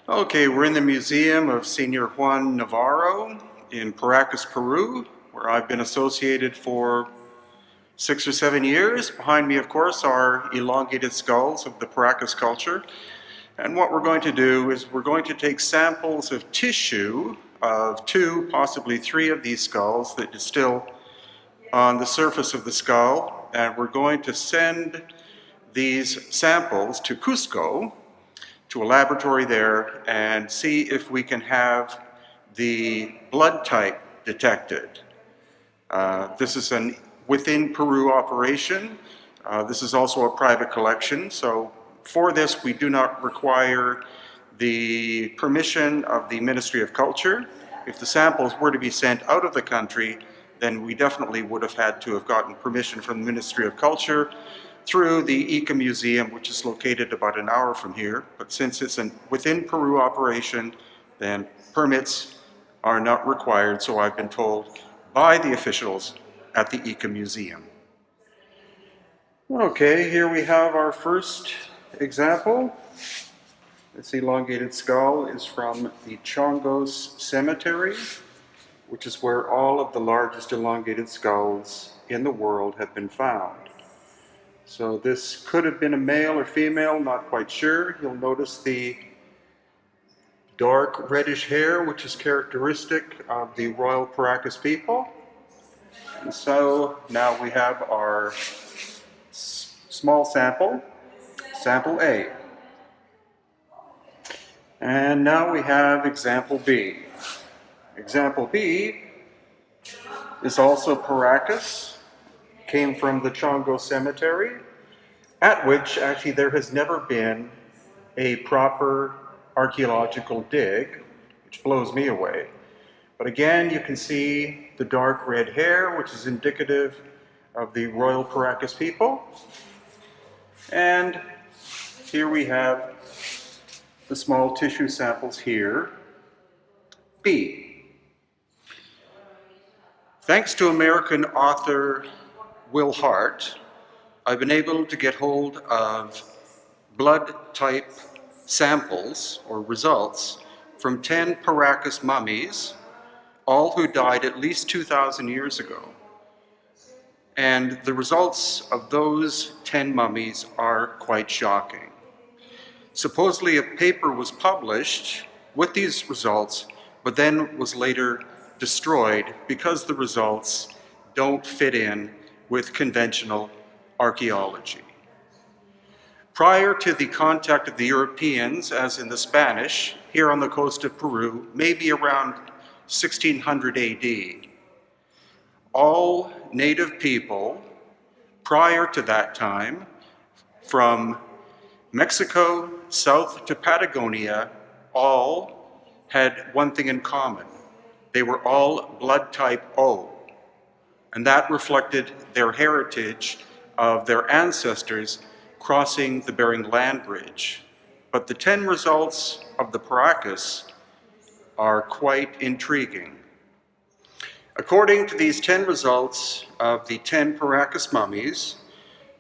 Okay, we're in the museum of Senor Juan Navarro in Paracas, Peru, where I've been associated for 6 or 7 years. Behind me, of course, are elongated skulls of the Paracas culture. And what we're going to do is we're going to take samples of tissue of 2, possibly 3 of these skulls that is still on the surface of the skull, and we're going to send these samples to Cusco, to a laboratory there, and see if we can have the blood type detected. This is an within Peru operation. This is also a private collection, so for this we do not require the permission of the Ministry of Culture. If the samples were to be sent out of the country, then we definitely would have had to have gotten permission from the Ministry of Culture through the ICA Museum, which is located about an hour from here. But since it's a within Peru operation, then permits are not required, so I've been told by the officials at the ICA Museum. Okay, here we have our first example. This elongated skull is from the Chongos Cemetery, which is where all of the largest elongated skulls in the world have been found. So this could have been a male or female, not quite sure. You'll notice the dark reddish hair, which is characteristic of the Royal Paracas people. And so now we have our small sample, sample A. And now we have example B. Example B is also Paracas, came from the Chongo Cemetery, at which actually there has never been a proper archaeological dig, which blows me away. But again, you can see the dark red hair, which is indicative of the Royal Paracas people. And here we have the small tissue samples here, B. Thanks to American author Will Hart, I've been able to get hold of blood type samples or results from 10 Paracas mummies, all who died at least 2,000 years ago. And the results of those 10 mummies are quite shocking. Supposedly a paper was published with these results, but then was later destroyed because the results don't fit in with conventional archaeology. Prior to the contact of the Europeans, as in the Spanish, here on the coast of Peru, maybe around 1600 AD, all native people prior to that time, from Mexico south to Patagonia, all had one thing in common. They were all blood type O. And that reflected their heritage of their ancestors crossing the Bering Land Bridge. But the 10 results of the Paracas are quite intriguing. According to these 10 results of the 10 Paracas mummies,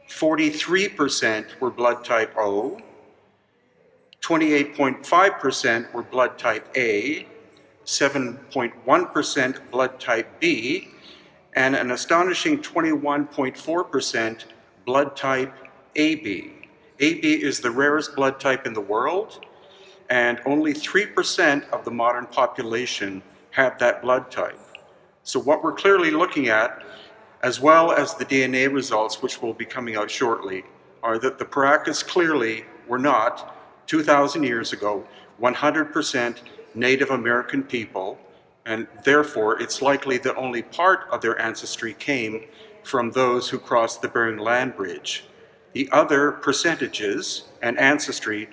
43% were blood type O, 28.5% were blood type A, 7.1% blood type B, and an astonishing 21.4% blood type AB. AB is the rarest blood type in the world, and only 3% of the modern population have that blood type. So what we're clearly looking at, as well as the DNA results, which will be coming out shortly, are that the Paracas clearly were not, 2,000 years ago, 100% Native American people, and therefore it's likely that only part of their ancestry came from those who crossed the Bering Land Bridge. The other percentages and ancestry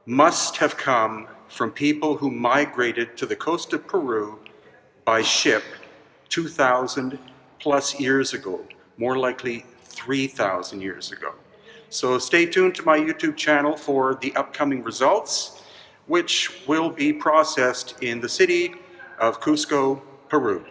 must have come from people who migrated to the coast of Peru by ship 2,000 plus years ago, more likely 3,000 years ago. So stay tuned to my YouTube channel for the upcoming results, which will be processed in the city of Cusco, Peru.